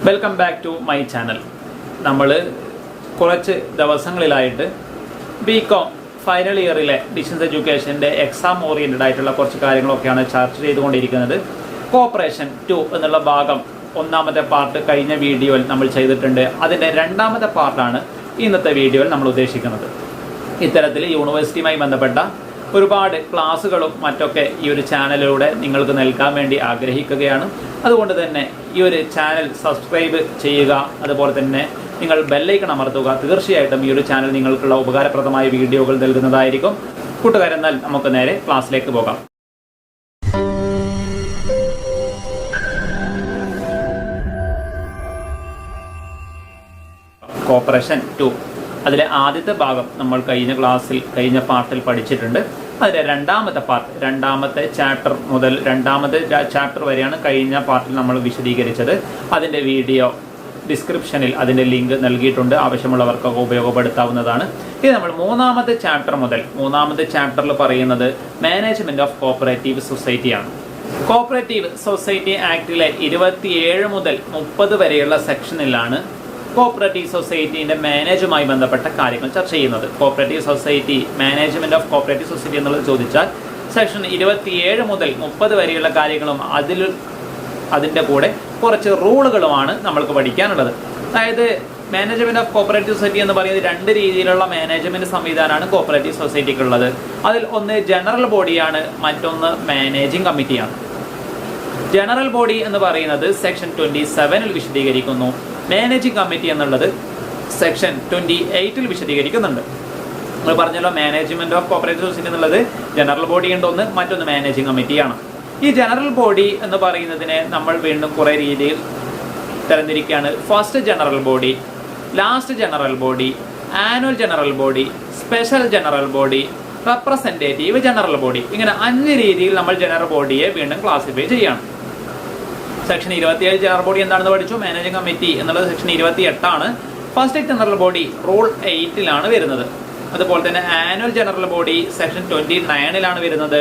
Welcome back to my channel. നമ്മൾ കുറച്ച് ദിവസങ്ങളിലായിട്ട് ബികോം ഫൈനൽ ഇയറിലെ ഡിസ്റ്റൻസ് എഡ്യൂക്കേഷൻ്റെ എക്സാം ഓറിയൻറ്റഡ് ആയിട്ടുള്ള കുറച്ച് കാര്യങ്ങളൊക്കെയാണ് ചർച്ച ചെയ്തുകൊണ്ടിരിക്കുന്നത്. കോപ്പറേഷൻ 2 എന്നുള്ള ഭാഗം ഒന്നാമത്തെ പാർട്ട് കഴിഞ്ഞ വീഡിയോയിൽ നമ്മൾ ചെയ്തിട്ടുണ്ട്. അതിൻ്റെ രണ്ടാമത്തെ പാർട്ടാണ് ഇന്നത്തെ വീഡിയോയിൽ നമ്മൾ ഉദ്ദേശിക്കുന്നത്. ഇത്തരത്തിൽ യൂണിവേഴ്സിറ്റിയുമായി ബന്ധപ്പെട്ട ഒരുപാട് ക്ലാസ്സുകളും മറ്റൊക്കെ ഈ ഒരു ചാനലിലൂടെ നിങ്ങൾക്ക് നൽകാൻ വേണ്ടി ആഗ്രഹിക്കുകയാണ്. അതുകൊണ്ട് തന്നെ ഈ ഒരു ചാനൽ സബ്സ്ക്രൈബ് ചെയ്യുക, അതുപോലെ തന്നെ നിങ്ങൾ ബെല്ലൈക്കൺ അമർത്തുക. തീർച്ചയായിട്ടും ഈ ഒരു ചാനൽ നിങ്ങൾക്കുള്ള ഉപകാരപ്രദമായ വീഡിയോകൾ നൽകുന്നതായിരിക്കും. കൂട്ടുകാരെന്നാൽ നമുക്ക് നേരെ ക്ലാസ്സിലേക്ക് പോകാം. കോപ്പറേഷൻ 2 അതിലെ ആദ്യത്തെ ഭാഗം നമ്മൾ കഴിഞ്ഞ പാർട്ടിൽ പഠിച്ചിട്ടുണ്ട്. അതിലെ രണ്ടാമത്തെ പാർട്ട്, രണ്ടാമത്തെ ചാപ്റ്റർ മുതൽ രണ്ടാമത്തെ ചാപ്റ്റർ വരെയാണ് കഴിഞ്ഞ പാർട്ടിൽ നമ്മൾ വിശദീകരിച്ചത്. അതിൻ്റെ വീഡിയോ ഡിസ്ക്രിപ്ഷനിൽ അതിൻ്റെ ലിങ്ക് നൽകിയിട്ടുണ്ട്. ആവശ്യമുള്ളവർക്കൊക്കെ ഉപയോഗപ്പെടുത്താവുന്നതാണ്. ഇത് നമ്മൾ മൂന്നാമത്തെ ചാപ്റ്റർ മുതൽ, മൂന്നാമത്തെ ചാപ്റ്ററിൽ പറയുന്നത് മാനേജ്മെന്റ് ഓഫ് കോപ്പറേറ്റീവ് സൊസൈറ്റിയാണ്. കോപ്പറേറ്റീവ് സൊസൈറ്റി ആക്ടിലെ 27 മുതൽ 30 വരെയുള്ള സെക്ഷനിലാണ് കോപ്പറേറ്റീവ് സൊസൈറ്റീൻ്റെ മാനേജുമായി ബന്ധപ്പെട്ട കാര്യങ്ങൾ ചർച്ച ചെയ്യുന്നത്. Cooperative society, management of cooperative society എന്നുള്ളത് ചോദിച്ചാൽ സെക്ഷൻ 27 മുതൽ 30 വരെയുള്ള കാര്യങ്ങളും അതിൻ്റെ കൂടെ കുറച്ച് റൂളുകളുമാണ് നമ്മൾക്ക് പഠിക്കാനുള്ളത്. അതായത് മാനേജ്മെന്റ് ഓഫ് കോപ്പറേറ്റീവ് സൊസൈറ്റി എന്ന് പറയുന്നത് രണ്ട് രീതിയിലുള്ള മാനേജ്മെന്റ് സംവിധാനമാണ് കോപ്പറേറ്റീവ് സൊസൈറ്റിക്കുള്ളത്. അതിൽ ഒന്ന് ജനറൽ ബോഡിയാണ്, മറ്റൊന്ന് മാനേജിംഗ് കമ്മിറ്റിയാണ്. ജനറൽ ബോഡി എന്ന് പറയുന്നത് സെക്ഷൻ 27 വിശദീകരിക്കുന്നു. മാനേജിംഗ് കമ്മിറ്റി എന്നുള്ളത് സെക്ഷൻ 28 വിശദീകരിക്കുന്നുണ്ട്. നമ്മൾ പറഞ്ഞല്ലോ, മാനേജ്മെന്റ് ഓഫ് കോപ്പറേറ്റീവ് സൊസൈറ്റി എന്നുള്ളത് ജനറൽ ബോഡി ഉണ്ടൊന്ന്, മറ്റൊന്ന് മാനേജിംഗ് കമ്മിറ്റിയാണ്. ഈ ജനറൽ ബോഡി എന്ന് പറയുന്നതിനെ നമ്മൾ വീണ്ടും കുറേ രീതിയിൽ തരംതിരിക്കുകയാണ്. First general body, last general body, annual general body, special general body, representative general body. ഇങ്ങനെ 5 രീതിയിൽ നമ്മൾ ജനറൽ ബോഡിയെ വീണ്ടും ക്ലാസിഫൈ ചെയ്യണം. സെക്ഷൻ 27 ജനറൽ ബോഡി എന്താണെന്ന് പഠിച്ചു. മാനേജിംഗ് കമ്മിറ്റി എന്നുള്ളത് സെക്ഷൻ 28 ആണ്. ഫസ്റ്റ് ജനറൽ ബോഡി റൂൾ 8 വരുന്നത്. അതുപോലെ തന്നെ ആനുവൽ ജനറൽ ബോഡി സെക്ഷൻ 29 വരുന്നത്.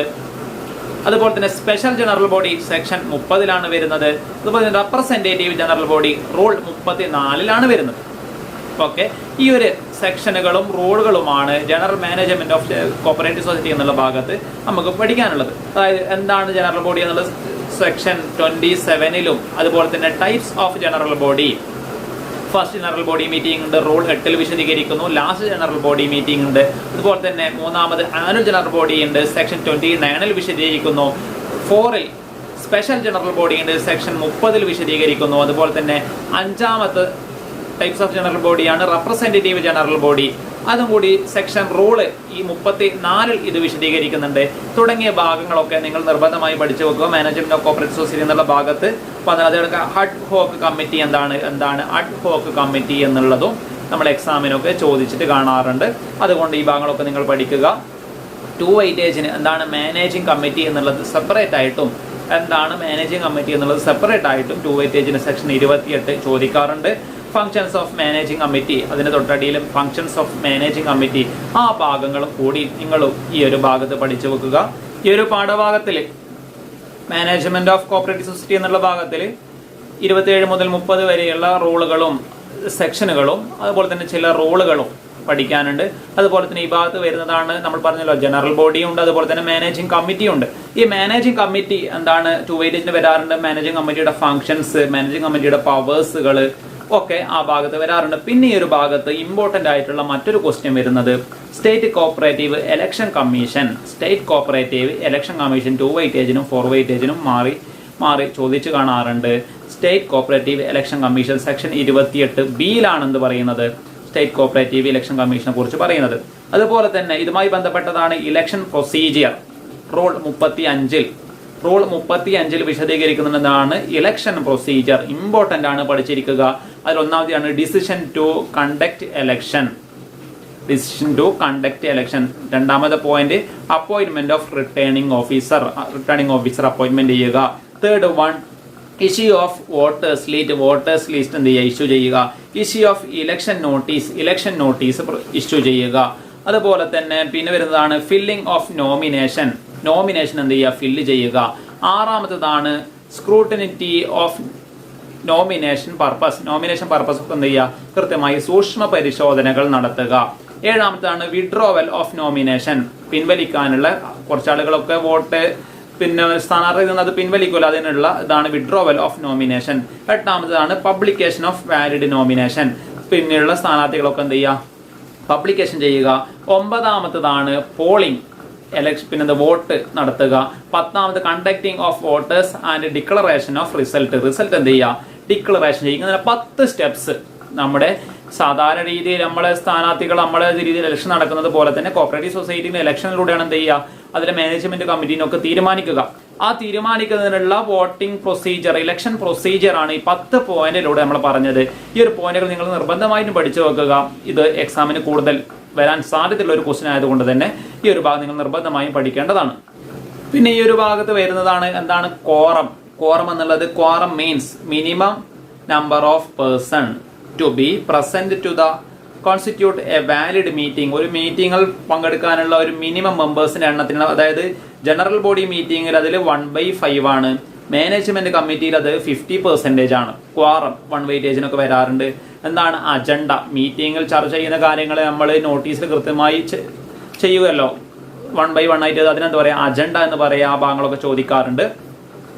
അതുപോലെ തന്നെ സ്പെഷ്യൽ ജനറൽ ബോഡി സെക്ഷൻ 30 വരുന്നത്. അതുപോലെ തന്നെ റെപ്രസെൻറ്റേറ്റീവ് ജനറൽ ബോഡി റൂൾ 34 വരുന്നത്. ഓക്കെ, ഈ ഒരു സെക്ഷനുകളും റൂളുകളുമാണ് general management of cooperative society എന്നുള്ള ഭാഗത്ത് നമുക്ക് പഠിക്കാനുള്ളത്. അതായത് എന്താണ് ജനറൽ ബോഡി എന്നുള്ളത് സെക്ഷൻ 27 അതുപോലെ തന്നെ types of general body. First general body meeting ഉണ്ട്, റൂൾ 8 വിശദീകരിക്കുന്നു. ലാസ്റ്റ് ജനറൽ ബോഡി മീറ്റിംഗ് ഉണ്ട്. അതുപോലെ തന്നെ മൂന്നാമത് ആനുവൽ ജനറൽ ബോഡി ഉണ്ട്, സെക്ഷൻ 29 വിശദീകരിക്കുന്നു. 4 സ്പെഷ്യൽ ജനറൽ ബോഡി ഉണ്ട്, സെക്ഷൻ 30 വിശദീകരിക്കുന്നു. അതുപോലെ തന്നെ അഞ്ചാമത്തെ ടൈപ്സ് ഓഫ് ജനറൽ ബോഡിയാണ് റെപ്രസെൻറ്റേറ്റീവ് ജനറൽ ബോഡി. അതും കൂടി സെക്ഷൻ റൂള് ഈ 34 ഇത് വിശദീകരിക്കുന്നുണ്ട്. തുടങ്ങിയ ഭാഗങ്ങളൊക്കെ നിങ്ങൾ നിർബന്ധമായി പഠിച്ചു വെക്കുക. മാനേജ്മെന്റ് ഓഫ് കോപ്പറേറ്റീവ് സൊസൈറ്റി എന്നുള്ള ഭാഗത്ത് അതേപോലെ അഡ് ഹോക്ക് കമ്മിറ്റി എന്താണ് അഡ് ഹോക്ക് കമ്മിറ്റി എന്നുള്ളതും നമ്മൾ എക്സാമിനൊക്കെ ചോദിച്ചിട്ട് കാണാറുണ്ട്. അതുകൊണ്ട് ഈ ഭാഗങ്ങളൊക്കെ നിങ്ങൾ പഠിക്കുക. 2 വെയിറ്റേജിന് എന്താണ് മാനേജിംഗ് കമ്മിറ്റി എന്നുള്ളത് സെപ്പറേറ്റ് ആയിട്ടും, എന്താണ് മാനേജിംഗ് കമ്മിറ്റി എന്നുള്ളത് സെപ്പറേറ്റ് ആയിട്ടും 2 വെയിറ്റേജിന് സെക്ഷൻ 28 ചോദിക്കാറുണ്ട്. ഫങ്ഷൻസ് ഓഫ് മാനേജിംഗ് കമ്മിറ്റി, അതിന് തൊട്ടടിയിലും ഫങ്ഷൻസ് ഓഫ് മാനേജിംഗ് കമ്മിറ്റി, ആ ഭാഗങ്ങളും കൂടി നിങ്ങൾ ഈ ഒരു ഭാഗത്ത് പഠിച്ചു വെക്കുക. ഈ ഒരു പാഠഭാഗത്തിൽ മാനേജ്മെന്റ് ഓഫ് കോപ്പറേറ്റീവ് സൊസൈറ്റി എന്നുള്ള ഭാഗത്തിൽ 27 മുതൽ 30 വരെയുള്ള റൂളുകളും സെക്ഷനുകളും അതുപോലെ തന്നെ ചില റൂളുകളും പഠിക്കാനുണ്ട്. അതുപോലെ തന്നെ ഈ ഭാഗത്ത് വരുന്നതാണ് നമ്മൾ പറഞ്ഞല്ലോ, ജനറൽ ബോഡിയും ഉണ്ട്, അതുപോലെ തന്നെ മാനേജിംഗ് കമ്മിറ്റിയും ഉണ്ട്. ഈ മാനേജിംഗ് കമ്മിറ്റി എന്താണ് 2 വെയിറ്റേജിന് വരാറുണ്ട്. മാനേജിംഗ് കമ്മിറ്റിയുടെ ഫങ്ഷൻസ്, മാനേജിംഗ് കമ്മിറ്റിയുടെ പവേഴ്സുകൾ ഒക്കെ ആ ഭാഗത്ത് വരാറുണ്ട്. പിന്നെ ഈ ഒരു ഭാഗത്ത് ഇമ്പോർട്ടൻ്റ് ആയിട്ടുള്ള മറ്റൊരു ക്വസ്റ്റ്യൻ വരുന്നത് state cooperative election commission. State cooperative election commission 2 വെയിറ്റേജിനും 4 വെയിറ്റേജിനും മാറി ചോദിച്ചു കാണാറുണ്ട്. State cooperative election commission section 28 പറയുന്നത് സ്റ്റേറ്റ് കോപ്പറേറ്റീവ് ഇലക്ഷൻ കമ്മീഷനെ കുറിച്ച് പറയുന്നത്. അതുപോലെ തന്നെ ഇതുമായി ബന്ധപ്പെട്ടതാണ് ഇലക്ഷൻ പ്രൊസീജിയർ. റൂൾ 35 വിശദീകരിക്കുന്നതാണ് ഇലക്ഷൻ പ്രൊസീജിയർ. ഇമ്പോർട്ടൻ്റ് ആണ്, പഠിച്ചിരിക്കുക. അതിൽ ഒന്നാമതാണ് ഡിസിഷൻ ടു കണ്ടക്ട് എലക്ഷൻ. രണ്ടാമത്തെ point appointment of returning officer appointment ചെയ്യുക. Third one issue of voters list എന്ത് ചെയ്യുക, ഇഷ്യൂ ചെയ്യുക. Issue of election notice issue ചെയ്യുക. അതുപോലെ തന്നെ പിന്നെ വരുന്നതാണ് ഫില്ലിംഗ് ഓഫ് നോമിനേഷൻ എന്ത് ചെയ്യുക, ഫില്ല് ചെയ്യുക. ആറാമത്തേതാണ് സ്ക്രൂട്ടിനിറ്റി ഓഫ് നോമിനേഷൻ പർപ്പസ് എന്ത് ചെയ്യുക, കൃത്യമായി സൂക്ഷ്മ പരിശോധനകൾ നടത്തുക. ഏഴാമത്താണ് വിഡ്രോവൽ ഓഫ് നോമിനേഷൻ, പിൻവലിക്കാനുള്ള, കുറച്ചാളുകളൊക്കെ വോട്ട് സ്ഥാനാർത്ഥി അത് പിൻവലിക്കില്ല, അതിനുള്ള ഇതാണ് വിഡ്രോവൽ ഓഫ് നോമിനേഷൻ. എട്ടാമതാണ് പബ്ലിക്കേഷൻ ഓഫ് വാലിഡ് നോമിനേഷൻ, പിന്നെയുള്ള സ്ഥാനാർത്ഥികളൊക്കെ എന്ത് ചെയ്യുക, പബ്ലിക്കേഷൻ ചെയ്യുക. ഒമ്പതാമത്തതാണ് പോളിംഗ്, വോട്ട് നടത്തുക. പത്താമത് conducting of voters and declaration of result എന്ത് ചെയ്യുക, ഡിക്ലറേഷൻ ചെയ്യുക. ഇങ്ങനെ 10 സ്റ്റെപ്സ് നമ്മുടെ സാധാരണ രീതിയിൽ നമ്മളെ സ്ഥാനാർത്ഥികൾ നമ്മളെ രീതിയിൽ ഇലക്ഷൻ നടക്കുന്നത് പോലെ തന്നെ കോപ്പറേറ്റീവ് സൊസൈറ്റിന്റെ ഇലക്ഷനിലൂടെയാണ് എന്ത് ചെയ്യുക, അതിലെ മാനേജ്മെന്റ് കമ്മിറ്റീനൊക്കെ തീരുമാനിക്കുക. ആ തീരുമാനിക്കുന്നതിനുള്ള വോട്ടിംഗ് പ്രൊസീജിയർ, ഇലക്ഷൻ പ്രൊസീജിയർ ആണ് ഈ 10 പോയിന്റിലൂടെ നമ്മൾ പറഞ്ഞത്. ഈ ഒരു പോയിന്റുകൾ നിങ്ങൾ നിർബന്ധമായിട്ടും പഠിച്ചു വെക്കുക. ഇത് എക്സാമിന് കൂടുതൽ വരാൻ സാധ്യതയുള്ള ഒരു ക്വസ്റ്റ്യൻ ആയതുകൊണ്ട് തന്നെ ഈ ഒരു ഭാഗം നിങ്ങൾ നിർബന്ധമായും പഠിക്കേണ്ടതാണ്. പിന്നെ ഈ ഒരു ഭാഗത്ത് വരുന്നതാണ് എന്താണ് കോറം എന്നുള്ളത്. Quorum means minimum number of person to be present to the constitute a valid meeting. ഒരു മീറ്റിംഗിൽ പങ്കെടുക്കാനുള്ള ഒരു മിനിമം മെമ്പേഴ്സിന്റെ എണ്ണത്തിന്, അതായത് ജനറൽ ബോഡി മീറ്റിംഗിൽ അതിൽ 1/5 ആണ്, മാനേജ്മെന്റ് കമ്മിറ്റിയിൽ അത് 50% ആണ്. ക്വാറം 1 വെയിറ്റേജിനൊക്കെ വരാറുണ്ട്. എന്താണ് അജണ്ട, മീറ്റിംഗിൽ ചർച്ച ചെയ്യുന്ന കാര്യങ്ങൾ നമ്മൾ നോട്ടീസിൽ കൃത്യമായി ചെയ്യുമല്ലോ, 1/1 ആയിട്ട് അതിനെന്താ പറയുക, അജണ്ട എന്ന് പറയുക. ആ ഭാഗങ്ങളൊക്കെ ചോദിക്കാറുണ്ട്.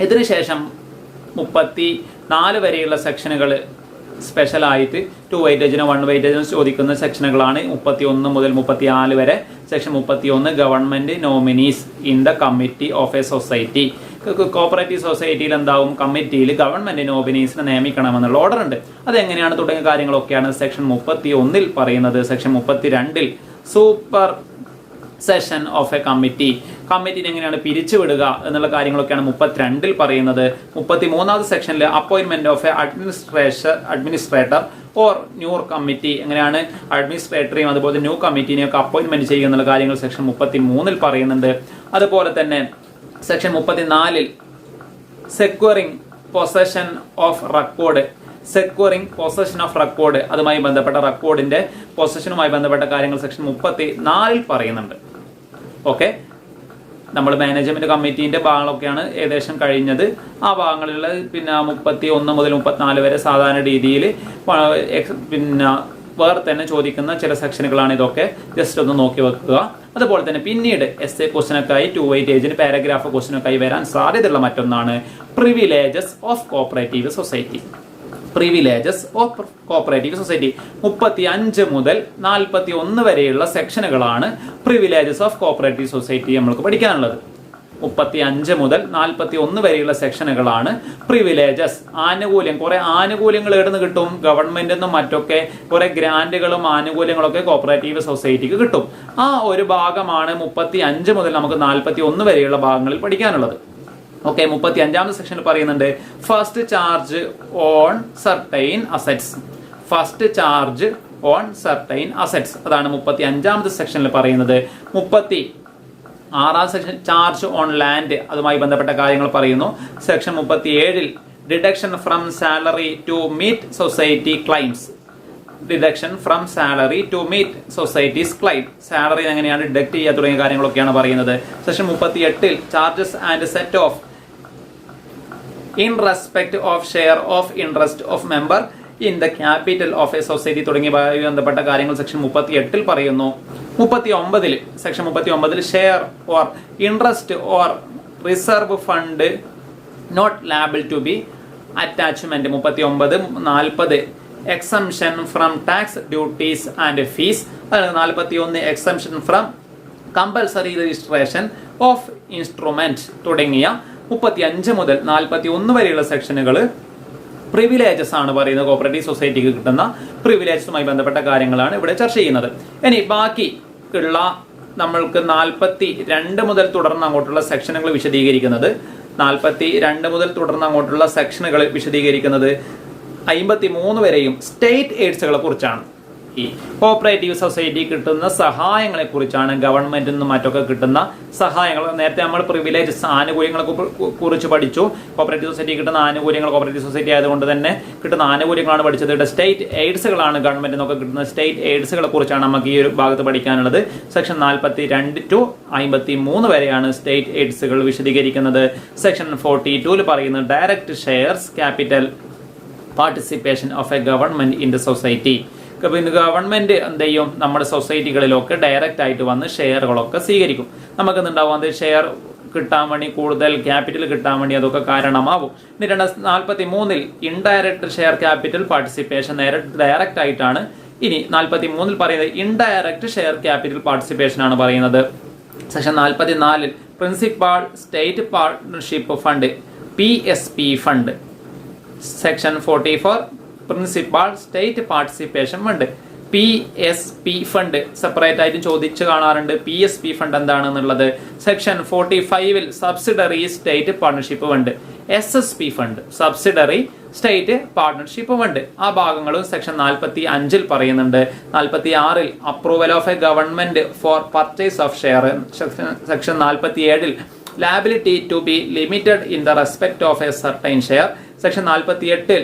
ഇതിനുശേഷം 34 വരെയുള്ള സെക്ഷനുകൾ സ്പെഷ്യലായിട്ട് 2 വെയിറ്റേജിനോ 1 വെയിറ്റേജിനോ ചോദിക്കുന്ന സെക്ഷനുകളാണ്. 31 മുതൽ 34 വരെ. Section 31 government nominees in the committee of a society. Cooperative സൊസൈറ്റിയിൽ എന്താവും, കമ്മിറ്റിയിൽ ഗവൺമെന്റ് നോമിനീസിനെ നിയമിക്കണമെന്നുള്ള ഓർഡർ ഉണ്ട്. അതെങ്ങനെയാണ് തുടങ്ങിയ കാര്യങ്ങളൊക്കെയാണ് സെക്ഷൻ 31 പറയുന്നത്. Section 32 super session of a കമ്മിറ്റിനെ എങ്ങനെയാണ് പിരിച്ചുവിടുക എന്നുള്ള കാര്യങ്ങളൊക്കെയാണ് 32 പറയുന്നത്. 33ാമത്തെ സെക്ഷനിൽ appointment of a administrator or new committee, എങ്ങനെയാണ് അഡ്മിനിസ്ട്രേറ്ററെയും അതുപോലെ ന്യൂ കമ്മിറ്റിനെയൊക്കെ അപ്പോയിന്റ്മെന്റ് ചെയ്യുക എന്നുള്ള കാര്യങ്ങൾ സെക്ഷൻ 33 പറയുന്നുണ്ട്. അതുപോലെ തന്നെ section 34 securing possession of record, അതുമായി ബന്ധപ്പെട്ട റെക്കോർഡിന്റെ പൊസഷനുമായി ബന്ധപ്പെട്ട കാര്യങ്ങൾ സെക്ഷൻ 34 പറയുന്നുണ്ട്. ഓക്കെ, നമ്മൾ മാനേജ്മെന്റ് കമ്മിറ്റീന്റെ ഭാഗങ്ങളൊക്കെയാണ് ഏകദേശം കഴിഞ്ഞത്. ആ ഭാഗങ്ങളിലുള്ള 31 മുതൽ 34 വരെ സാധാരണ രീതിയിൽ വേറെ തന്നെ ചോദിക്കുന്ന ചില സെക്ഷനുകളാണ്. ഇതൊക്കെ ജസ്റ്റ് ഒന്ന് നോക്കി വെക്കുക. അതുപോലെ തന്നെ പിന്നീട് എസ്എ ക്വസ്റ്റ്യനൊക്കെയായി 2 വെയിറ്റേജിന് പാരഗ്രാഫ് ക്വസ്റ്റ്യനൊക്കെയായി വരാൻ സാധ്യതയുള്ള മറ്റൊന്നാണ് പ്രിവിലേജസ് ഓഫ് കോപ്പറേറ്റീവ് സൊസൈറ്റി. 35 മുതൽ 41 വരെയുള്ള സെക്ഷനുകളാണ് പ്രിവിലേജസ് ഓഫ് കോപ്പറേറ്റീവ് സൊസൈറ്റി നമ്മൾക്ക് പഠിക്കാനുള്ളത്. 35 മുതൽ 41 വരെയുള്ള സെക്ഷനുകളാണ് പ്രിവിലേജസ്. കുറെ ആനുകൂല്യങ്ങൾ എവിടുന്ന് കിട്ടും, ഗവൺമെന്റിൽ നിന്നും മറ്റൊക്കെ കുറെ ഗ്രാന്റുകളും ആനുകൂല്യങ്ങളൊക്കെ കോപ്പറേറ്റീവ് സൊസൈറ്റിക്ക് കിട്ടും. ആ ഒരു ഭാഗമാണ് 35 മുതൽ നമുക്ക് 41 വരെയുള്ള ഭാഗങ്ങളിൽ പഠിക്കാനുള്ളത്. ഓക്കെ, 35ാമത്തെ സെക്ഷനിൽ പറയുന്നുണ്ട് first charge on certain assets. അതാണ് 35ാമത്തെ സെക്ഷനിൽ പറയുന്നത്. 36ാം സെക്ഷൻ ചാർജ് ഓൺ ലാൻഡ്, അതുമായി ബന്ധപ്പെട്ട കാര്യങ്ങൾ പറയുന്നു. Section 37 deduction from salary to meet society claims. Salary എങ്ങനെയാണ് ഡിഡക്ട് ചെയ്യുക തുടങ്ങിയ കാര്യങ്ങളൊക്കെയാണ് പറയുന്നത്. Section 38 charges and set off in respect of share of interest of member in the capital of a society തുടങ്ങിയ ബന്ധപ്പെട്ട കാര്യങ്ങൾ സെക്ഷൻ 38 പറയുന്നു. 39 section 39 share or interest or reserve fund not liable to be attachment. 39, 40 exemption from tax duties and fees. 41 exemption from compulsory registration of instrument തുടങ്ങിയ 35 മുതൽ 41 വരെയുള്ള സെക്ഷനുകൾ privileges ആണ് പറയുന്നത്. Cooperative സൊസൈറ്റിക്ക് കിട്ടുന്ന പ്രിവിലേജസുമായി ബന്ധപ്പെട്ട കാര്യങ്ങളാണ് ഇവിടെ ചർച്ച ചെയ്യുന്നത്. ഇനി ബാക്കി ഉള്ള നമ്മൾക്ക് 42 മുതൽ തുടർന്ന് അങ്ങോട്ടുള്ള സെക്ഷനുകൾ വിശദീകരിക്കുന്നത് 53 വരെയും സ്റ്റേറ്റ് എയ്ഡ്സുകളെ കുറിച്ചാണ്. ഈ കോപ്പറേറ്റീവ് സൊസൈറ്റി കിട്ടുന്ന സഹായങ്ങളെ കുറിച്ചാണ്. ഗവൺമെന്റിൽ നിന്നും മറ്റൊക്കെ കിട്ടുന്ന സഹായങ്ങൾ. നേരത്തെ നമ്മൾ പ്രിവിലേജസ് ആനുകൂല്യങ്ങളെ കുറിച്ച് പഠിച്ചു. കോപ്പറേറ്റീവ് സൊസൈറ്റി കിട്ടുന്ന ആനുകൂല്യങ്ങൾ, കോപ്പറേറ്റീവ് സൊസൈറ്റി ആയതുകൊണ്ട് തന്നെ കിട്ടുന്ന ആനുകൂല്യങ്ങളാണ് പഠിച്ചത്. ഇവിടെ സ്റ്റേറ്റ് എയ്ഡ്സുകളാണ് ഗവൺമെന്റിൽ നിന്നൊക്കെ കിട്ടുന്ന സ്റ്റേറ്റ് എയ്ഡ്സുകളെ കുറിച്ചാണ് നമുക്ക് ഈ ഒരു ഭാഗത്ത് പഠിക്കാനുള്ളത്. സെക്ഷൻ 42 to 53 വരെയാണ് സ്റ്റേറ്റ് എയ്ഡ്സുകൾ വിശദീകരിക്കുന്നത്. സെക്ഷൻ 42 പറയുന്നത് direct shares capital participation of A government in the society. പിന്നെ ഗവൺമെന്റ് എന്ത് ചെയ്യും, നമ്മുടെ സൊസൈറ്റികളിലൊക്കെ ഡയറക്റ്റ് ആയിട്ട് വന്ന് ഷെയറുകളൊക്കെ സ്വീകരിക്കും. നമുക്ക് എന്തുണ്ടാവും, അത് ഷെയർ കിട്ടാൻ വേണ്ടി, കൂടുതൽ ക്യാപിറ്റൽ കിട്ടാൻ വേണ്ടി അതൊക്കെ കാരണമാവും. ഇനി 43 indirect share capital participation direct ആയിട്ടാണ്. ഇനി 43 പറയുന്നത് ഇൻഡയറക്റ്റ് ഷെയർ ക്യാപിറ്റൽ പാർട്ടിസിപ്പേഷൻ ആണ് പറയുന്നത്. Section 44 principal state partnership fund PSP fund. Section 44 principal state participation fund PSP fund separate ആയിട്ട് ചോദിച്ചു കാണാറുണ്ട്. PSP ഫണ്ട് എന്താണെന്നുള്ളത്. Section 45 subsidiary state partnership fund SSP fund, subsidiary state partnership fund. ആ ഭാഗങ്ങളും section 45 പറയുന്നുണ്ട്. 46 approval of A government four purchase of share. Section 47 liability to be limited in the respect of a certain share. Section 48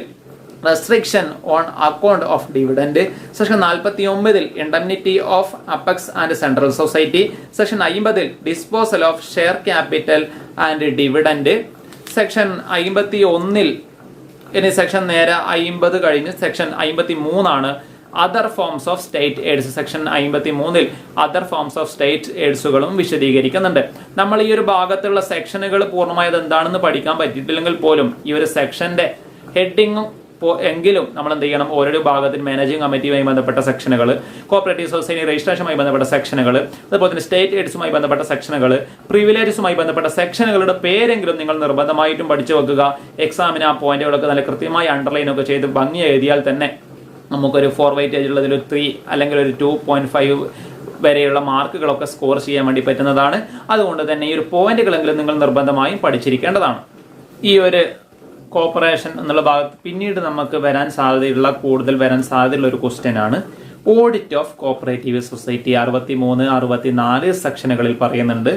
restriction on account of dividend. Section 49 indemnity of apex and central society. Section 50 disposal of share capital and dividend. Section 51 ഇനി section നേരെ 50 കഴിഞ്ഞ് section 53 ആണ് other forms of state aids. Section 53 other forms of state എയ്ഡ്സുകളും വിശദീകരിക്കുന്നുണ്ട്. നമ്മൾ ഈ ഒരു ഭാഗത്തുള്ള സെക്ഷനുകൾ പൂർണ്ണമായത് എന്താണെന്ന് പഠിക്കാൻ പറ്റിയിട്ടില്ലെങ്കിൽ പോലും ഈ ഒരു സെക്ഷന്റെ ഹെഡിങ്ങും എങ്കിലും നമ്മൾ എന്ത് ചെയ്യണം, ഓരോ ഭാഗത്തിന് മാനേജിംഗ് കമ്മിറ്റിയുമായി ബന്ധപ്പെട്ട സെക്ഷനുകൾ, കോപ്പറേറ്റീവ് സൊസൈറ്റി രജിസ്ട്രേഷനുമായി ബന്ധപ്പെട്ട സെക്ഷനുകൾ, അതുപോലെ തന്നെ സ്റ്റേറ്റ് എയ്ഡ്സുമായി ബന്ധപ്പെട്ട സെക്ഷനുകൾ, പ്രിവിലേജസുമായി ബന്ധപ്പെട്ട സെക്ഷനുകളുടെ പേരെങ്കിലും നിങ്ങൾ നിർബന്ധമായിട്ടും പഠിച്ചു വെക്കുക. എക്സാമിന് ആ പോയിന്റുകളൊക്കെ നല്ല കൃത്യമായി അണ്ടർലൈൻ ഒക്കെ ചെയ്ത് ഭംഗി എഴുതിയാൽ തന്നെ നമുക്കൊരു 4 വെയിറ്റേജ് ഉള്ളതിൽ 3 അല്ലെങ്കിൽ ഒരു 2.5 വരെയുള്ള മാർക്കുകളൊക്കെ സ്കോർ ചെയ്യാൻ വേണ്ടി പറ്റുന്നതാണ്. അതുകൊണ്ട് തന്നെ ഈ ഒരു പോയിന്റുകളെങ്കിലും നിങ്ങൾ നിർബന്ധമായും പഠിച്ചിരിക്കേണ്ടതാണ്. ഈ ഒരു കോർപ്പറേഷൻ എന്നുള്ള ഭാഗത്ത് പിന്നീട് നമുക്ക് കൂടുതൽ വരാൻ സാധ്യതയുള്ള ഒരു ക്വസ്റ്റ്യൻ ആണ് ഓഡിറ്റ് ഓഫ് കോപ്പറേറ്റീവ് സൊസൈറ്റി. 63, 64 സെക്ഷനുകളിൽ പറയുന്നുണ്ട്.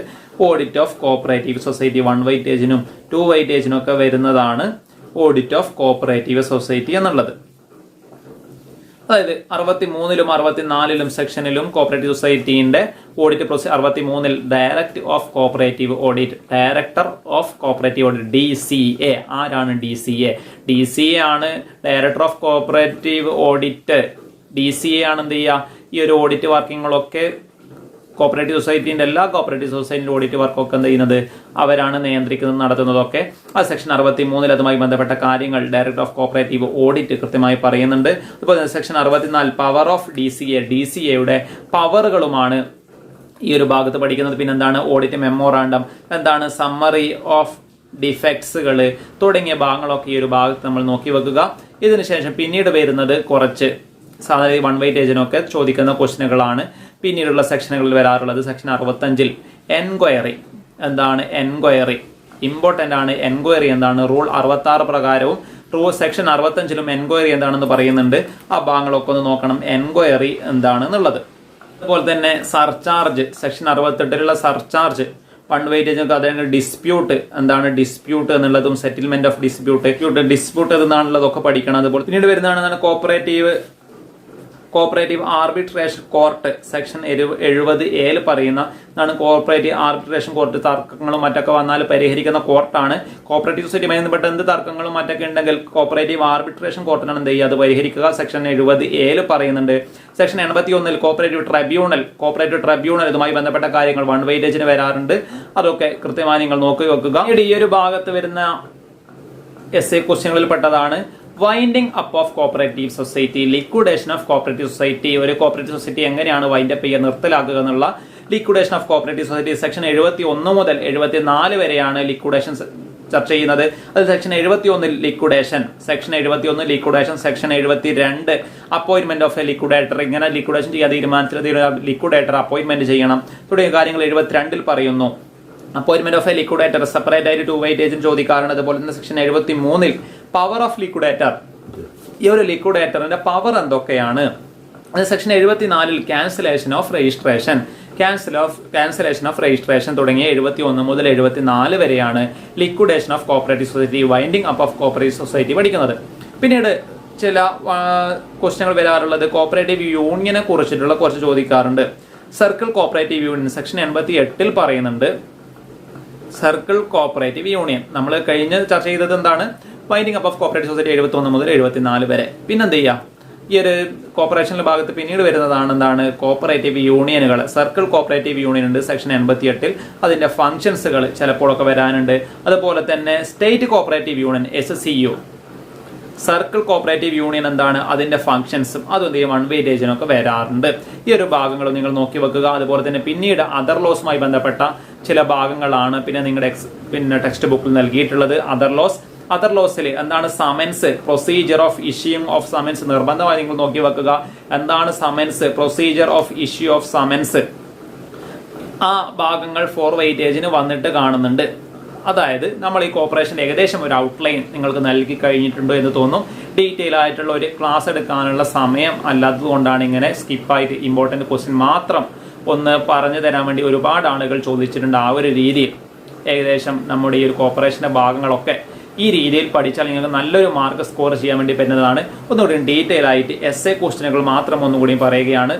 ഓഡിറ്റ് ഓഫ് കോപ്പറേറ്റീവ് സൊസൈറ്റി 1 വെയിറ്റേജിനും 2 വെയിറ്റേജിനും ഒക്കെ വരുന്നതാണ് ഓഡിറ്റ് ഓഫ് കോപ്പറേറ്റീവ് സൊസൈറ്റി എന്നുള്ളത്. അതായത് 63 64 സെക്ഷനിലും കോപ്പറേറ്റീവ് സൊസൈറ്റിന്റെ audit process. 63 director of cooperative audit, director of cooperative audit DCA. ആരാണ് DCA? DCA ആണ് director of cooperative audit. DCA ആണ് എന്ത് ചെയ്യുക, ഈ ഒരു ഓഡിറ്റ് വർക്കിങ്ങളൊക്കെ കോപ്പറേറ്റീവ് സൊസൈറ്റിന്റെ എല്ലാ കോപ്പറേറ്റീവ് സൊസൈറ്റിന്റെ ഓഡിറ്റ് വർക്കൊക്കെ എന്ത് ചെയ്യുന്നത് അവരാണ് നിയന്ത്രിക്കുന്നത്, നടത്തുന്നതൊക്കെ. ആ സെക്ഷൻ 63 അതുമായി ബന്ധപ്പെട്ട കാര്യങ്ങൾ ഡയറക്ടർ ഓഫ് കോപ്പറേറ്റീവ് ഓഡിറ്റ് കൃത്യമായി പറയുന്നുണ്ട്. അതുപോലെ സെക്ഷൻ 64 പവർ ഓഫ് DCA യുടെ പവറുകളുമാണ് ഈ ഒരു ഭാഗത്ത് പഠിക്കുന്നത്. പിന്നെന്താണ് ഓഡിറ്റ് മെമ്മോറാണ്ടം, എന്താണ് സമ്മറി ഓഫ് ഡിഫക്ട്സുകൾ തുടങ്ങിയ ഭാഗങ്ങളൊക്കെ ഈ ഒരു ഭാഗത്ത് നമ്മൾ നോക്കി വെക്കുക. ഇതിനുശേഷം പിന്നീട് വരുന്നത് കുറച്ച് സാധാരണ 1 വെയിറ്റേജിനൊക്കെ ചോദിക്കുന്ന ക്വസ്റ്റ്യനുകളാണ് പിന്നീടുള്ള സെക്ഷനുകളിൽ വരാറുള്ളത്. Section 65 enquiry. എന്താണ് എൻക്വയറി? ഇമ്പോർട്ടൻ്റ് ആണ്. എൻക്വയറി എന്താണ്? റൂൾ 66 പ്രകാരവും സെക്ഷൻ 65 എൻക്വയറി എന്താണെന്ന് പറയുന്നുണ്ട്. ആ ഭാഗങ്ങളൊക്കെ ഒന്ന് നോക്കണം, എൻക്വയറി എന്താണെന്നുള്ളത്. അതുപോലെ തന്നെ സർചാർജ്. Section 68 surcharge 1 weightage. അതായത് ഡിസ്പ്യൂട്ട്. എന്താണ് ഡിസ്പ്യൂട്ട് എന്നുള്ളതും സെറ്റിൽമെന്റ് ഓഫ് ഡിസ്പ്യൂട്ട് എന്നാണുള്ളതൊക്കെ പഠിക്കണം. അതുപോലെ പിന്നീട് വരുന്നതാണ് cooperative arbitration court. Section 70A പറയുന്ന കോപ്പറേറ്റീവ് ആർബിട്രേഷൻ കോർട്ട്. തർക്കങ്ങളും മറ്റൊക്കെ വന്നാൽ പരിഹരിക്കുന്ന കോർട്ടാണ്. കോപ്പറേറ്റീവ് സൊസൈറ്റിയുമായി ബന്ധപ്പെട്ട എന്ത് തർക്കങ്ങളും മറ്റൊക്കെ ഉണ്ടെങ്കിൽ കോപ്പറേറ്റീവ് ആർബിട്രേഷൻ കോർട്ടിനാണ് എന്ത് ചെയ്യുക, അത് പരിഹരിക്കുക. സെക്ഷൻ 70A പറയുന്നുണ്ട്. സെക്ഷൻ 81 കോപ്പറേറ്റീവ് ട്രൈബ്യൂണൽ ഇതുമായി ബന്ധപ്പെട്ട കാര്യങ്ങൾ 1 വെയിറ്റേജിന് വരാറുണ്ട്. അതൊക്കെ കൃത്യമായി നിങ്ങൾ നോക്കി വെക്കുക. ഈ ഒരു ഭാഗത്ത് വരുന്ന essay ക്വസ്റ്റ്യനുകളിൽ പെട്ടതാണ് winding up of cooperative society, liquidation of cooperative society. ഒരു കോപ്പറേറ്റീവ് സൊസൈറ്റി എങ്ങനെയാണ് വൈൻഡ് അപ്പ് ചെയ്യുക, നിർത്തലാക്കുക എന്നുള്ള liquidation of cooperative society. Section 71 മുതൽ 74 വരെയാണ് ലിക്വിഡേഷൻ ചർച്ച ചെയ്യുന്നത്. അത് section 71 liquidation. Section 71 liquidation. Section 72 appointment of A liquidator. ഇങ്ങനെ ലിക്വിഡേഷൻ ചെയ്യാൻ തീരുമാനിച്ച ലിക്വിഡേറ്റർ അപ്പോയിന്റ്മെന്റ് ചെയ്യണം തുടങ്ങിയ കാര്യങ്ങൾ 72 പറയുന്നു. Appointment of A liquidator separate ആയിട്ട് 2 വെയിറ്റേജും ചോദിക്കാറുണ്ട്. അതുപോലെ തന്നെ സെക്ഷൻ 73 പവർ ഓഫ് ലിക്വിഡേറ്റർ. ഈ ഒരു ലിക്വിഡേറ്ററിന്റെ പവർ എന്തൊക്കെയാണ്? സെക്ഷൻ 74 ക്യാൻസലേഷൻ ഓഫ് രജിസ്ട്രേഷൻ തുടങ്ങിയ 71 മുതൽ 74 വരെയാണ് liquidation of cooperative society, winding up of cooperative society പഠിക്കുന്നത്. പിന്നീട് ചില ക്വസ്റ്റ്യനുകൾ വരാറുള്ളത് കോപ്പറേറ്റീവ് യൂണിയനെ കുറിച്ചിട്ടുള്ള കുറച്ച് ചോദിക്കാറുണ്ട്. സർക്കിൾ കോപ്പറേറ്റീവ് യൂണിയൻ സെക്ഷൻ 88 പറയുന്നുണ്ട്. സർക്കിൾ കോപ്പറേറ്റീവ് യൂണിയൻ നമ്മൾ കഴിഞ്ഞ് ചർച്ച ചെയ്തത് എന്താണ്? Winding up of cooperative society 71 മുതൽ 74 വരെ. പിന്നെന്ത് ചെയ്യുക, ഈ ഒരു കോർപ്പറേഷനിലെ ഭാഗത്ത് പിന്നീട് വരുന്നതാണ് എന്താണ് കോപ്പറേറ്റീവ് യൂണിയനുകൾ. സർക്കിൾ കോപ്പറേറ്റീവ് യൂണിയൻ ഉണ്ട് സെക്ഷൻ 88. അതിന്റെ ഫംഗ്ഷൻസുകൾ ചിലപ്പോഴൊക്കെ വരാനുണ്ട്. അതുപോലെ തന്നെ state cooperative union SCU, circle cooperative union എന്താണ് അതിന്റെ ഫംഗ്ഷൻസും അതും എന്ത് ചെയ്യും വെയിറ്റേജിനൊക്കെ വരാറുണ്ട്. ഈ ഒരു ഭാഗങ്ങൾ നിങ്ങൾ നോക്കി വെക്കുക. അതുപോലെ തന്നെ പിന്നീട് അതർ ലോസുമായി ബന്ധപ്പെട്ട ചില ഭാഗങ്ങളാണ് പിന്നെ നിങ്ങളുടെ ടെക്സ്റ്റ് ബുക്കിൽ നൽകിയിട്ടുള്ളത്. അതർ ലോസിൽ എന്താണ് summons, procedure of issuing of summons നിർബന്ധമായി നിങ്ങൾ നോക്കി വെക്കുക. എന്താണ് summons, procedure of issue of summons, ആ ഭാഗങ്ങൾ ഫോർ വെയിറ്റേജിന് വന്നിട്ട് കാണുന്നുണ്ട്. അതായത് നമ്മൾ ഈ കോർപ്പറേഷൻ്റെ ഏകദേശം ഒരു ഔട്ട്ലൈൻ നിങ്ങൾക്ക് നൽകി കഴിഞ്ഞിട്ടുണ്ടോ എന്ന് തോന്നും. ഡീറ്റെയിൽ ആയിട്ടുള്ള ഒരു ക്ലാസ് എടുക്കാനുള്ള സമയം അല്ലാത്തതുകൊണ്ടാണ് ഇങ്ങനെ സ്കിപ്പായിട്ട് ഇമ്പോർട്ടൻ്റ് ക്വസ്റ്റ്യൻ മാത്രം ഒന്ന് പറഞ്ഞു തരാൻ വേണ്ടി ഒരുപാട് ആളുകൾ ചോദിച്ചിട്ടുണ്ട്. ആ ഒരു രീതിയിൽ ഏകദേശം നമ്മുടെ ഈ ഒരു കോർപ്പറേഷൻ്റെ ഭാഗങ്ങളൊക്കെ ഈ രീതിയിൽ പഠിച്ചാൽ നിങ്ങൾക്ക് നല്ലൊരു മാർക്ക് സ്കോർ ചെയ്യാൻ വേണ്ടി പറ്റുന്നതാണ്. ഒന്നുകൂടി ഡീറ്റെയിൽ ആയിട്ട് essay ക്വസ്റ്റ്യനുകൾ മാത്രം ഒന്നുകൂടി പറയുകയാണ്.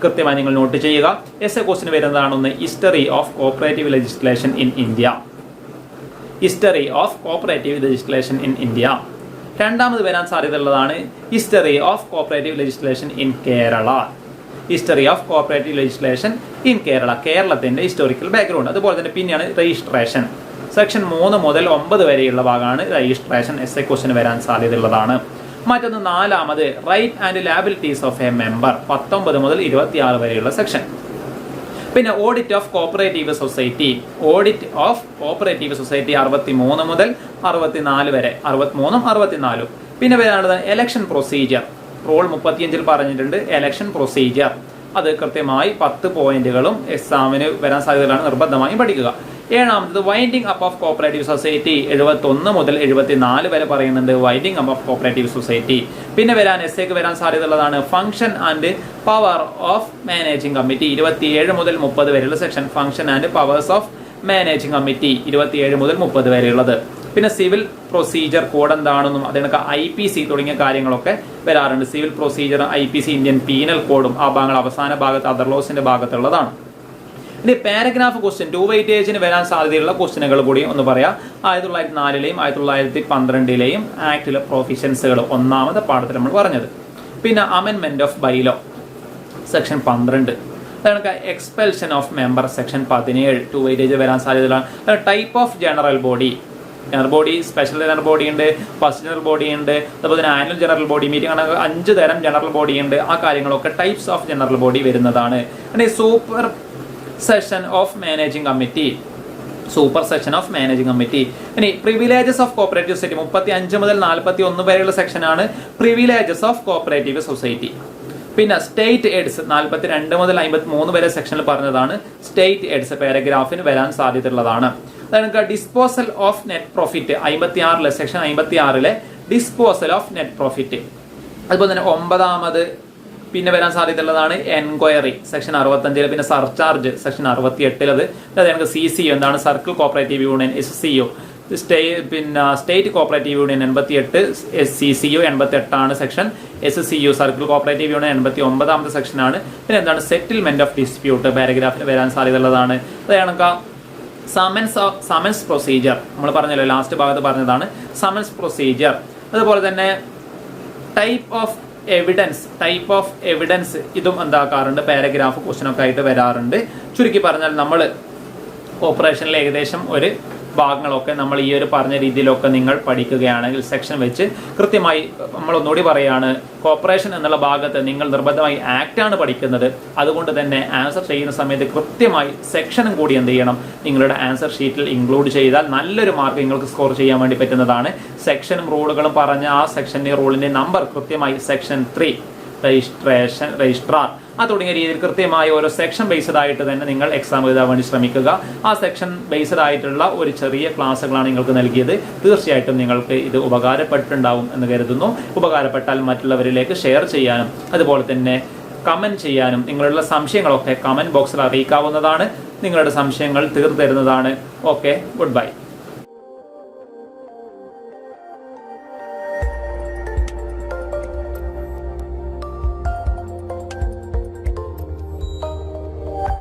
കൃത്യമായി നിങ്ങൾ നോട്ട് ചെയ്യുക. essay ക്വസ്റ്റ്യൻ വരുന്നതാണെന്ന് history of cooperative legislation in India. History of cooperative legislation in India. രണ്ടാമത് വരാൻ സാധ്യതയുള്ളതാണ് history of cooperative legislation in Kerala. History of cooperative legislation in Kerala, കേരളത്തിന്റെ ഹിസ്റ്റോറിക്കൽ ബാക്ക്ഗ്രൗണ്ട്. അതുപോലെ തന്നെ പിന്നെയാണ് രജിസ്ട്രേഷൻ. സെക്ഷൻ 3 മുതൽ 9 വരെയുള്ള ഭാഗമാണ് രജിസ്ട്രേഷൻ. essay ക്വസ്റ്റ്യൻ വരാൻ സാധ്യതയുള്ളതാണ്. മറ്റൊന്ന് നാലാമത് right and liabilities of a member 19 മുതൽ 26 വരെയുള്ള സെക്ഷൻ. പിന്നെ audit of cooperative society, audit of cooperative society 63 മുതൽ 64 വരെ, 63ഉം 64ഉം. പിന്നെ വരാനുള്ളത് എലക്ഷൻ പ്രൊസീജിയർ, റൂൾ 35 പറഞ്ഞിട്ടുണ്ട് എലക്ഷൻ പ്രൊസീജിയർ. അത് കൃത്യമായി 10 പോയിന്റുകളും എക്സാമിന് വരാൻ സാധ്യതയാണ്, നിർബന്ധമായും പഠിക്കുക. ഏഴാമത് winding up of cooperative society 71 മുതൽ 74 വരെ പറയുന്നുണ്ട് winding up of cooperative society. പിന്നെ വരാൻ എസ്സേക്ക് വരാൻ സാധ്യതയുള്ളതാണ് function and power of managing committee 27 മുതൽ 30 വരെയുള്ള section. Function and powers of managing committee 27 മുതൽ 30 വരെയുള്ളത്. പിന്നെ സിവിൽ പ്രൊസീജിയർ കോഡ് എന്താണെന്നും അതിനൊക്കെ IPC തുടങ്ങിയ കാര്യങ്ങളൊക്കെ വരാറുണ്ട്. Civil procedure, IPC, Indian penal കോഡും ആ ഭാഗങ്ങൾ അവസാന ഭാഗത്ത് അതർ ലോസിന്റെ ഭാഗത്തുള്ളതാണ്. ഇനി പാരഗ്രാഫ് ക്വസ്റ്റ്യൻ 2 വെയിറ്റേജിന് വരാൻ സാധ്യതയുള്ള ക്വസ്റ്റ്യനുകൾ കൂടി ഒന്ന് പറയാം. 1904ലെയും 1912ലെയും ആക്ടിലെ പ്രൊവിഷൻസുകൾ ഒന്നാമത്തെ പാഠത്തിൽ നമ്മൾ പറഞ്ഞത്. പിന്നെ അമെൻമെന്റ് ഓഫ് ബൈലോ സെക്ഷൻ 12. അതാണ് expulsion of member section 17 2 weightage വരാൻ സാധ്യതയുള്ള. Type of general body, general body, special general body ഉണ്ട്, ഫസ്റ്റ് ജനറൽ ബോഡി ഉണ്ട്, അതുപോലെ തന്നെ ആനുവൽ ജനറൽ ബോഡി മീറ്റിംഗ് ആണ്. 5 തരം ജനറൽ ബോഡി ഉണ്ട്. ആ കാര്യങ്ങളൊക്കെ ടൈപ്സ് ഓഫ് ജനറൽ ബോഡി വരുന്നതാണ്. പിന്നെ super session of managing committee, super session of managing committee. ഇനി പ്രിവിലേജസ് ഓഫ് കോപ്പറേറ്റീവ് സൊസൈറ്റി 35 മുതൽ 41 വരെയുള്ള സെക്ഷനാണ് പ്രിവിലേജസ് ഓഫ് കോപ്പറേറ്റീവ് സൊസൈറ്റി. പിന്നെ സ്റ്റേറ്റ് എയ്ഡ്സ് 42 മുതൽ 53 വരെ സെക്ഷനിൽ പറഞ്ഞതാണ് സ്റ്റേറ്റ് എയ്ഡ്സ് പാരഗ്രാഫിന് വരാൻ സാധ്യതയുള്ളതാണ്. അതാണ് disposal of net profit 56 section 56 disposal of net profit. അതുപോലെ തന്നെ 9ാമത് പിന്നെ വരാൻ സാധ്യതയുള്ളതാണ് എൻക്വയറി സെക്ഷൻ 65. പിന്നെ സർചാർജ് സെക്ഷൻ 68. അത് CCU എന്താണ് സർക്കിൾ കോപ്പറേറ്റീവ് യൂണിയൻ SCU. പിന്നെ സ്റ്റേറ്റ് കോപ്പറേറ്റീവ് യൂണിയൻ 88, CCU 88 ആണ് section. SCU circle cooperative union 89ാമത്തെ സെക്ഷനാണ്. പിന്നെ എന്താണ് സെറ്റിൽമെന്റ് ഓഫ് ഡിസ്പ്യൂട്ട് പാരഗ്രാഫിന് വരാൻ സാധ്യതയുള്ളതാണ്. അതാണ് സമൻസ് പ്രൊസീജിയർ, നമ്മൾ പറഞ്ഞല്ലോ ലാസ്റ്റ് ഭാഗത്ത് പറഞ്ഞതാണ് സമൻസ് പ്രൊസീജിയർ. അതുപോലെ തന്നെ ടൈപ്പ് ഓഫ് എവിഡൻസ് ഇതും എന്താക്കാറുണ്ട് പാരഗ്രാഫ് ക്വസ്റ്റ്യനൊക്കെ ആയിട്ട് വരാറുണ്ട്. ചുരുക്കി പറഞ്ഞാൽ നമ്മൾ കോർപ്പറേഷനിൽ ഏകദേശം ഒരു ഭാഗങ്ങളൊക്കെ നമ്മൾ ഈ ഒരു പറഞ്ഞ രീതിയിലൊക്കെ നിങ്ങൾ പഠിക്കുകയാണെങ്കിൽ സെക്ഷൻ വെച്ച് കൃത്യമായി നമ്മൾ ഒന്നുകൂടി പറയുകയാണ്, കോർപ്പറേഷൻ എന്നുള്ള ഭാഗത്ത് നിങ്ങൾ നിർബന്ധമായി ആക്റ്റാണ് പഠിക്കുന്നത്. അതുകൊണ്ട് തന്നെ ആൻസർ ചെയ്യുന്ന സമയത്ത് കൃത്യമായി സെക്ഷനും കൂടി എന്ത് ചെയ്യണം, നിങ്ങളുടെ ആൻസർ ഷീറ്റിൽ ഇൻക്ലൂഡ് ചെയ്താൽ നല്ലൊരു മാർക്ക് നിങ്ങൾക്ക് സ്കോർ ചെയ്യാൻ വേണ്ടി പറ്റുന്നതാണ്. സെക്ഷനും റൂളുകളും പറഞ്ഞ ആ സെക്ഷൻ്റെ റൂളിൻ്റെ നമ്പർ കൃത്യമായി സെക്ഷൻ 3 രജിസ്ട്രാർ തുടങ്ങിയ രീതിയിൽ കൃത്യമായി ഓരോ സെക്ഷൻ ബേസ്ഡ് ആയിട്ട് തന്നെ നിങ്ങൾ എക്സാം എഴുതാൻ വേണ്ടി ശ്രമിക്കുക. ആ സെക്ഷൻ ബേസ്ഡ് ആയിട്ടുള്ള ഒരു ചെറിയ ക്ലാസ്സുകളാണ് നിങ്ങൾക്ക് നൽകിയത്. തീർച്ചയായിട്ടും നിങ്ങൾക്ക് ഇത് ഉപകാരപ്പെട്ടിട്ടുണ്ടാവും എന്ന് കരുതുന്നു. ഉപകാരപ്പെട്ടാൽ മറ്റുള്ളവരിലേക്ക് ഷെയർ ചെയ്യാനും അതുപോലെ തന്നെ കമന്റ് ചെയ്യാനും നിങ്ങളുടെ സംശയങ്ങളൊക്കെ കമന്റ് ബോക്സിൽ അറിയിക്കാവുന്നതാണ്. നിങ്ങളുടെ സംശയങ്ങൾ തീർത്തരുന്നതാണ്. Okay, good bye.